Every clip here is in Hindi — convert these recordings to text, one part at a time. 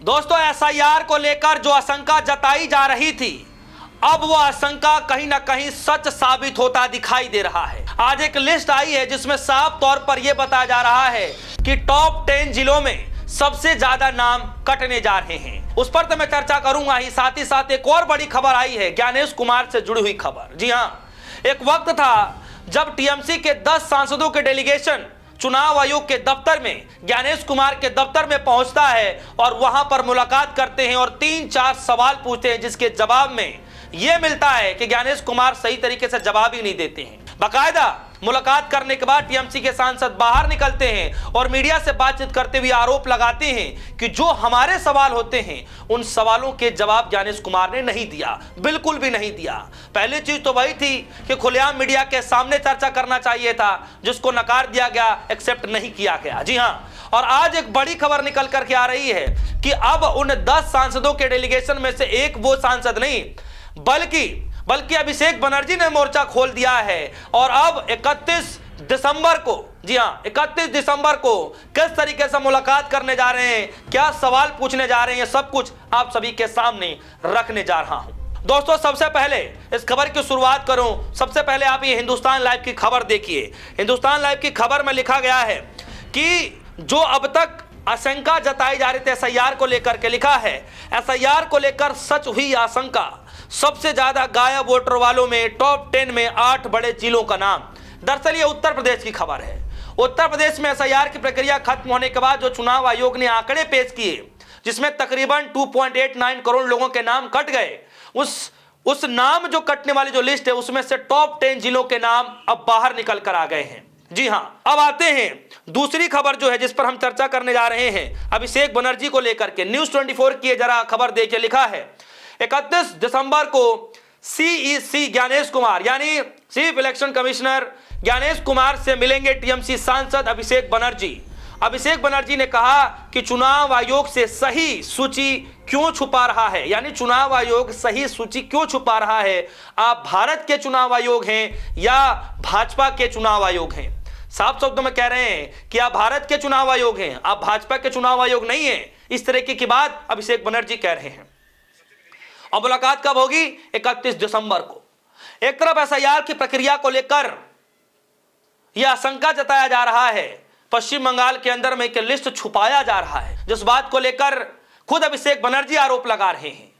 दोस्तों, एसआईआर को लेकर जो आशंका जताई जा रही थी, अब वो आशंका कहीं ना कहीं सच साबित होता दिखाई दे रहा है। आज एक लिस्ट आई है जिसमें साफ तौर पर यह बताया जा रहा है कि टॉप 10 जिलों में सबसे ज्यादा नाम कटने जा रहे हैं। उस पर तो मैं चर्चा करूंगा ही, साथ ही साथ एक और बड़ी खबर आई है ज्ञानेश कुमार से जुड़ी हुई खबर। जी हां, एक वक्त था जब टीएमसी के 10 सांसदों के डेलीगेशन चुनाव आयोग के दफ्तर में, ज्ञानेश कुमार के दफ्तर में पहुंचता है और वहां पर मुलाकात करते हैं और 3-4 सवाल पूछते हैं, जिसके जवाब में यह मिलता है कि ज्ञानेश कुमार सही तरीके से जवाब ही नहीं देते हैं। बाकायदा मुलाकात करने के बाद टीएमसी के सांसद बाहर निकलते हैं और मीडिया से बातचीत करते हुए आरोप लगाते हैं कि जो हमारे सवाल होते हैं उन सवालों के जवाब ज्ञानेश कुमार ने नहीं दिया, बिल्कुल भी नहीं दिया। पहली चीज तो वही थी कि खुलेआम मीडिया के सामने चर्चा करना चाहिए था, जिसको नकार दिया गया, एक्सेप्ट नहीं किया गया। जी हां, और आज एक बड़ी खबर निकल करके आ रही है कि अब उन 10 सांसदों के डेलीगेशन में से एक वो सांसद नहीं बल्कि अभिषेक बनर्जी ने मोर्चा खोल दिया है और अब 31 दिसंबर को, जी हां 31 दिसंबर को किस तरीके से मुलाकात करने जा रहे हैं, क्या सवाल पूछने जा रहे हैं, सब कुछ आप सभी के सामने रखने जा रहा हूं। दोस्तों, सबसे पहले इस खबर की शुरुआत करूं, सबसे पहले आप ये हिंदुस्तान लाइव की खबर देखिए। हिंदुस्तान लाइव की खबर में लिखा गया है कि जो अब तक आशंका जताई जा रही थी एसआईआर को लेकर के, लिखा है एसआईआर को लेकर सच हुई आशंका, सबसे ज्यादा गायब वोटर वालों में टॉप 10 में 8 बड़े जिलों का नाम। दरअसल ये उत्तर प्रदेश की खबर है। उत्तर प्रदेश में एसआईआर की प्रक्रिया खत्म होने के बाद जो चुनाव आयोग ने आंकड़े पेश किए, जिसमें तकरीबन 2.89 करोड़ लोगों के नाम कट गए, उस नाम जो कटने वाली जो लिस्ट है उसमें से टॉप 10 जिलों के नाम अब बाहर निकल कर आ गए हैं। जी हां, अब आते हैं दूसरी खबर जो है जिस पर हम चर्चा करने जा रहे हैं, अभिषेक बनर्जी को लेकर के। न्यूज 24 की जरा खबर देखिए, लिखा है 31 दिसंबर को सीईसी ज्ञानेश कुमार यानी chief election commissioner Gyanesh Kumar से मिलेंगे टीएमसी सांसद अभिषेक बनर्जी। अभिषेक बनर्जी ने कहा कि चुनाव आयोग से सही सूची क्यों छुपा रहा है, यानी चुनाव आयोग सही सूची क्यों छुपा रहा है। आप भारत के चुनाव आयोग हैं या भाजपा के चुनाव आयोग हैं। साफ शब्दों में कह रहे हैं कि आप भारत के चुनाव आयोग हैं, आप भाजपा के चुनाव आयोग नहीं है। इस तरीके की बात अभिषेक बनर्जी कह रहे हैं। और मुलाकात कब होगी? 31 दिसंबर को। एक तरफ एसआईआर की प्रक्रिया को लेकर यह आशंका जताया जा रहा है, पश्चिम बंगाल के अंदर में एक लिस्ट छुपाया जा रहा है, जिस बात को लेकर खुद अभिषेक बनर्जी आरोप लगा रहे हैं।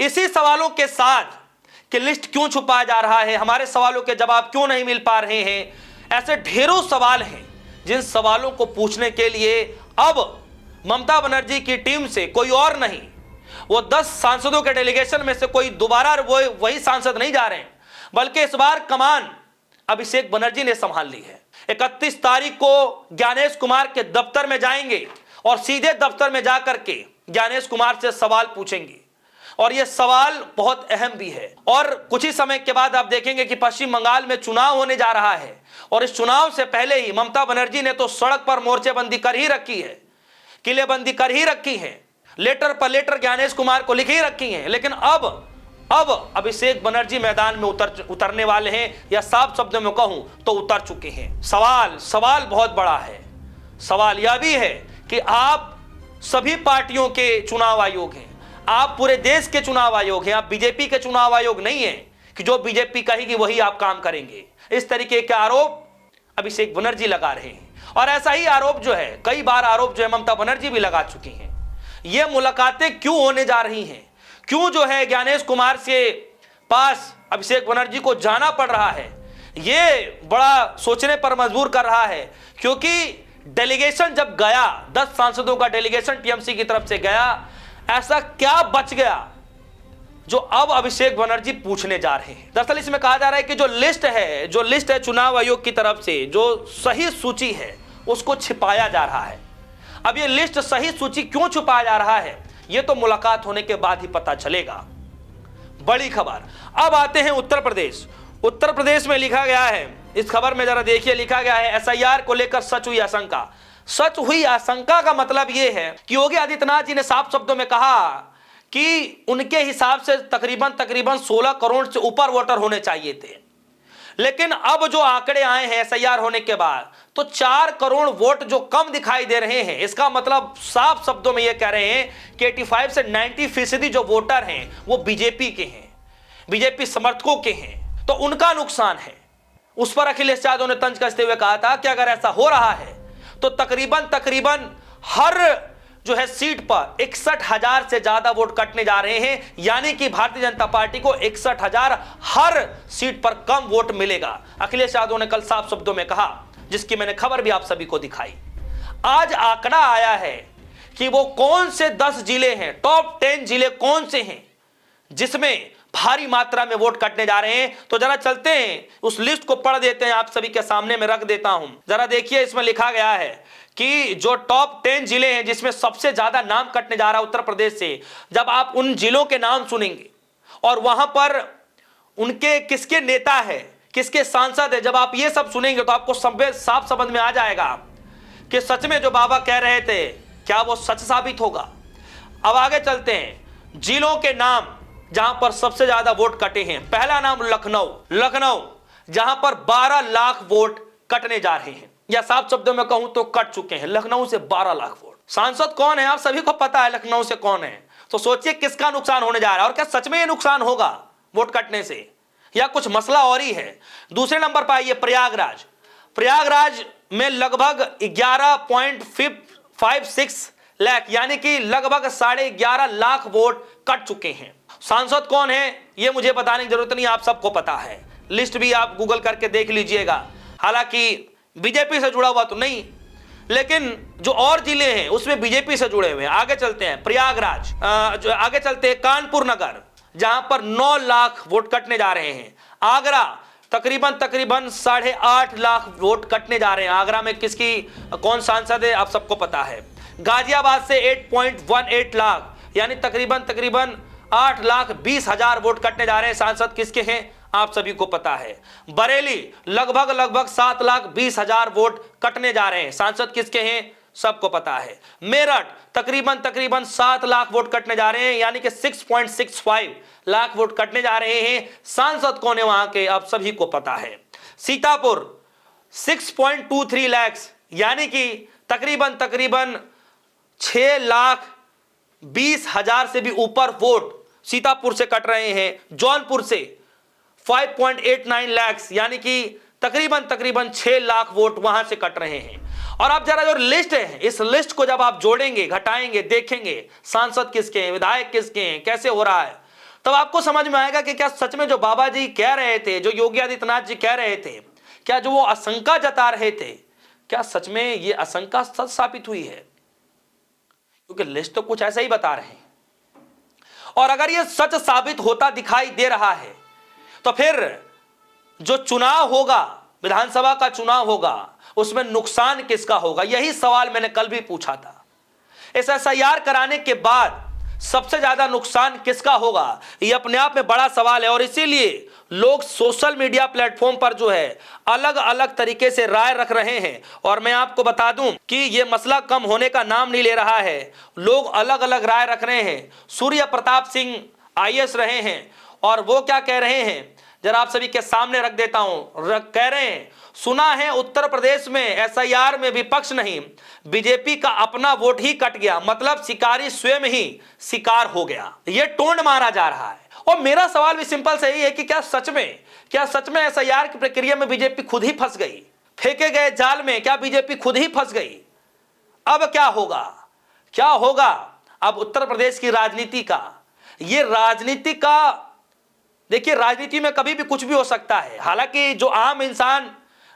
इसी सवालों के साथ कि लिस्ट क्यों छुपाया जा रहा है, हमारे सवालों के जवाब क्यों नहीं मिल पा रहे हैं, ऐसे ढेरों सवाल हैं जिन सवालों को पूछने के लिए अब ममता बनर्जी की टीम से कोई और नहीं, वो 10 सांसदों के डेलीगेशन में से कोई दोबारा वही सांसद नहीं जा रहे हैं, बल्कि इस बार कमान अभिषेक बनर्जी ने संभाल ली है। 31 तारीख को ज्ञानेश कुमार के दफ्तर में जाएंगे और सीधे दफ्तर में जाकर के ज्ञानेश कुमार से सवाल पूछेंगे, और यह सवाल बहुत अहम भी है। और कुछ ही समय के बाद आप देखेंगे कि पश्चिम बंगाल में चुनाव होने जा रहा है, और इस चुनाव से पहले ही ममता बनर्जी ने तो सड़क पर मोर्चेबंदी कर ही रखी है, किलेबंदी कर ही रखी है, लेटर पर लेटर ज्ञानेश कुमार को लिख ही रखी है। लेकिन अब अभिषेक बनर्जी मैदान में उतरने वाले हैं, या साफ शब्दों में कहूं तो उतर चुके हैं। सवाल बहुत बड़ा है। सवाल यह भी है कि आप सभी पार्टियों के चुनाव आयोग हैं, आप पूरे देश के चुनाव आयोग हैं, आप बीजेपी के चुनाव आयोग नहीं है कि जो बीजेपी कहेगी वही आप काम करेंगे। इस तरीके के आरोप अभिषेक बनर्जी लगा रहे हैं, और ऐसा ही आरोप जो है, कई बार आरोप जो है ममता बनर्जी भी लगा चुकी हैं। ये मुलाकातें क्यों होने जा रही हैं, क्यों जो है ज्ञानेश कुमार से पास अभिषेक बनर्जी को जाना पड़ रहा है, ये बड़ा सोचने पर मजबूर कर रहा है। क्योंकि डेलीगेशन जब गया, 10 सांसदों का डेलीगेशन टीएमसी की तरफ से गया, ऐसा क्या बच गया जो अब अभिषेक बनर्जी पूछने जा रहे हैं। दरअसल इसमें कहा जा रहा है कि जो लिस्ट है चुनाव आयोग की तरफ से, जो सही सूची है उसको छिपाया जा रहा है। अब ये लिस्ट सही सूची क्यों छुपाया जा रहा है, ये तो मुलाकात होने के बाद ही पता चलेगा। बड़ी खबर। अब आते हैं उत्तर प्रदेश। उत्तर प्रदेश में लिखा गया है, इस खबर में जरा देखिए, लिखा गया है एसआईआर को लेकर सच हुई आशंका। सच हुई आशंका का मतलब यह है कि योगी आदित्यनाथ जी ने साफ शब्दों में कहा कि उनके हिसाब से तकरीबन 16 करोड़ से ऊपर वोटर होने चाहिए थे। लेकिन अब जो आंकड़े आए हैं एसआईआर होने के बाद, तो 4 करोड़ वोट जो कम दिखाई दे रहे हैं, इसका मतलब साफ शब्दों में यह कह रहे हैं कि 85 से 90% जो वोटर हैं वो बीजेपी के हैं, बीजेपी समर्थकों के हैं, तो उनका नुकसान है। उस पर अखिलेश यादव ने तंज कसते हुए कहा था कि अगर ऐसा हो रहा है तो तकरीबन हर जो है सीट पर 61,000 से ज्यादा वोट कटने जा रहे हैं, यानी कि भारतीय जनता पार्टी को 61,000 हर सीट पर कम वोट मिलेगा। अखिलेश यादव ने कल साफ शब्दों में कहा, जिसकी मैंने खबर भी आप सभी को दिखाई। आज आंकड़ा आया है कि वो कौन से 10 जिले हैं, टॉप 10 जिले कौन से हैं जिसमें भारी मात्रा में वोट कटने जा रहे हैं। तो जरा चलते हैं, उस लिस्ट को पढ़ देते हैं, आप सभी के सामने में रख देता हूं। जरा देखिए, इसमें लिखा गया है कि जो टॉप 10 जिले हैं जिसमें सबसे ज्यादा नाम कटने जा रहा है उत्तर प्रदेश से। जब आप उन जिलों के नाम सुनेंगे और वहां पर उनके किसके नेता है, किसके सांसद है, जब आप ये सब सुनेंगे तो आपको साफ समझ में आ जाएगा कि सच में जो बाबा कह रहे थे क्या वो सच साबित होगा। अब आगे चलते हैं, जिलों के नाम जहां पर सबसे ज्यादा वोट कटे हैं। पहला नाम लखनऊ, जहां पर 12 लाख वोट कटने जा रहे हैं, या साफ शब्दों में कहूं तो कट चुके हैं लखनऊ से 12 लाख वोट। सांसद कौन है आप सभी को पता है लखनऊ से कौन है, तो सोचिए किसका नुकसान होने जा रहा है। और क्या सच में ये नुकसान होगा वोट कटने से, या कुछ मसला और ही है। दूसरे नंबर पर आइए प्रयागराज में लगभग 11.56 लाख, यानी कि लगभग 11.5 लाख वोट कट चुके हैं। सांसद कौन है ये मुझे बताने की जरूरत नहीं, आप सबको पता है, लिस्ट भी आप गूगल करके देख लीजिएगा। हालांकि बीजेपी से जुड़ा हुआ तो नहीं, लेकिन जो और जिले हैं उसमें बीजेपी से जुड़े हुए हैं। आगे चलते हैं प्रयागराज, आगे चलते हैं कानपुर नगर, जहां पर 9 लाख वोट कटने जा रहे हैं। आगरा तकरीबन 8.5 लाख वोट कटने जा रहे हैं। आगरा में किसकी कौन सांसद है आप सबको पता है। गाजियाबाद से 8.18 लाख, यानी तकरीबन 8,20,000 वोट कटने जा रहे हैं। सांसद किसके हैं आप सभी को पता है। बरेली लगभग 7,20,000 वोट कटने जा रहे हैं। सांसद किसके हैं सबको पता है। मेरठ तकरीबन 7 लाख वोट कटने जा रहे हैं, यानी कि 6.65 लाख वोट कटने जा रहे हैं। सांसद कौन है वहां के आप सभी को पता है। सीतापुर 6.23 लाख, यानी कि तकरीबन 6,20,000 से भी ऊपर वोट सीतापुर से कट रहे हैं। जौनपुर से 5.89 लाख, यानी कि तकरीबन 6 लाख वोट वहां से कट रहे हैं। और आप जरा जो लिस्ट है, इस लिस्ट को जब आप जोड़ेंगे, घटाएंगे, देखेंगे सांसद किसके हैं, विधायक किसके हैं, कैसे हो रहा है, तब आपको समझ में आएगा कि क्या सच में जो बाबा जी कह रहे थे, जो योगी आदित्यनाथ जी कह रहे थे, क्या जो वो आशंका जता रहे थे, क्या सच में ये आशंका सच साबित हुई है। क्योंकि लिस्ट तो कुछ ऐसा ही बता रहे हैं। और अगर ये सच साबित होता दिखाई दे रहा है तो फिर जो चुनाव होगा, विधानसभा का चुनाव होगा, उसमें नुकसान किसका होगा। यही सवाल मैंने कल भी पूछा था। इस एसआईआर कराने के बाद सबसे ज्यादा नुकसान किसका होगा, यह अपने आप में बड़ा सवाल है। और इसीलिए लोग सोशल मीडिया प्लेटफॉर्म पर जो है अलग अलग तरीके से राय रख रहे हैं। और मैं आपको बता दूं कि यह मसला कम होने का नाम नहीं ले रहा है। लोग अलग अलग राय रख रहे हैं। सूर्य प्रताप सिंह आईएएस रहे हैं और वो क्या कह रहे हैं जरा आप सभी के सामने रख देता हूं। कह रहे हैं, सुना है उत्तर प्रदेश में एसआईआर में विपक्ष नहीं, बीजेपी का अपना वोट ही कट गया, मतलब शिकारी स्वयं ही शिकार हो गया। यह टोन मारा जा रहा है। और मेरा सवाल भी सिंपल सही है कि क्या सच में एसआईआर की प्रक्रिया में बीजेपी खुद ही फंस गई, फेंके गए जाल में क्या बीजेपी खुद ही फंस गई। अब क्या होगा अब उत्तर प्रदेश की राजनीति का। ये राजनीति का, देखिए राजनीति में कभी भी कुछ भी हो सकता है। हालांकि जो आम इंसान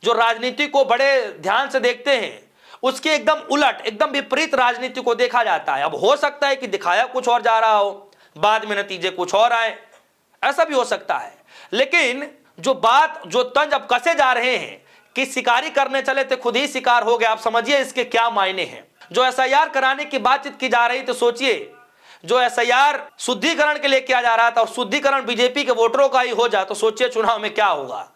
जो राजनीति को बड़े ध्यान से देखते हैं, उसके एकदम उलट, एकदम विपरीत राजनीति को देखा जाता है। अब हो सकता है कि दिखाया कुछ और जा रहा हो, बाद में नतीजे कुछ और आए, ऐसा भी हो सकता है। लेकिन जो तंज अब कसे जा रहे हैं कि शिकारी करने चले थे खुद ही शिकार हो गया, आप समझिए इसके क्या मायने हैं। जो एसआईआर कराने की बातचीत की जा रही, तो सोचिए जो एसआईआर शुद्धिकरण के लिए किया जा रहा था और शुद्धिकरण बीजेपी के वोटरों का ही हो जाए, तो सोचिए चुनाव में क्या होगा।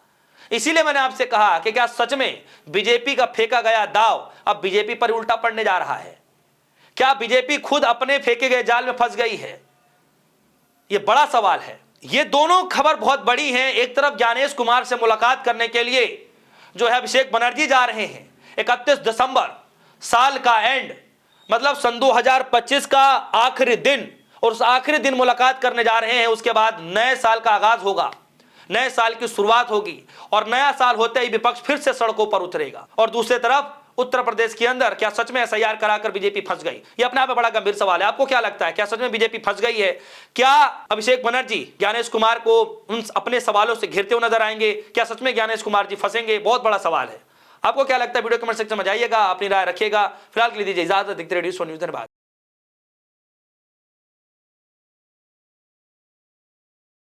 इसीलिए मैंने आपसे कहा कि क्या सच में बीजेपी का फेंका गया दाव अब बीजेपी पर उल्टा पड़ने जा रहा है। क्या बीजेपी खुद अपने फेंके गए जाल में फंस गई है, यह बड़ा सवाल है। ये दोनों खबर बहुत बड़ी हैं। एक तरफ ज्ञानेश कुमार से मुलाकात करने के लिए जो है अभिषेक बनर्जी जा रहे हैं 31 दिसंबर, साल का एंड, मतलब सन 2025 का आखिरी दिन, और उस आखिरी दिन मुलाकात करने जा रहे हैं। उसके बाद नए साल का आगाज होगा, नए साल की शुरुआत होगी और नया साल होते ही विपक्ष फिर से सड़कों पर उतरेगा। और दूसरी तरफ उत्तर प्रदेश के अंदर क्या सच में एसआईआर कराकर बीजेपी फंस गई? ये अपने आप में बड़ा गंभीर सवाल है। आपको क्या लगता है, क्या सच में बीजेपी फंस गई है? क्या अभिषेक बनर्जी ज्ञानेश कुमार को उन अपने सवालों से घिरते हुए नजर आएंगे? क्या सच में ज्ञानेश कुमार जी फंसेंगे? बहुत बड़ा सवाल है। आपको क्या लगता है? वीडियो कमेंट सेक्शन में जाइएगा, अपनी राय रखिएगा। फिलहाल के लिए दीजिए इजाजत। देखते रहिए न्यूज़। धन्यवाद।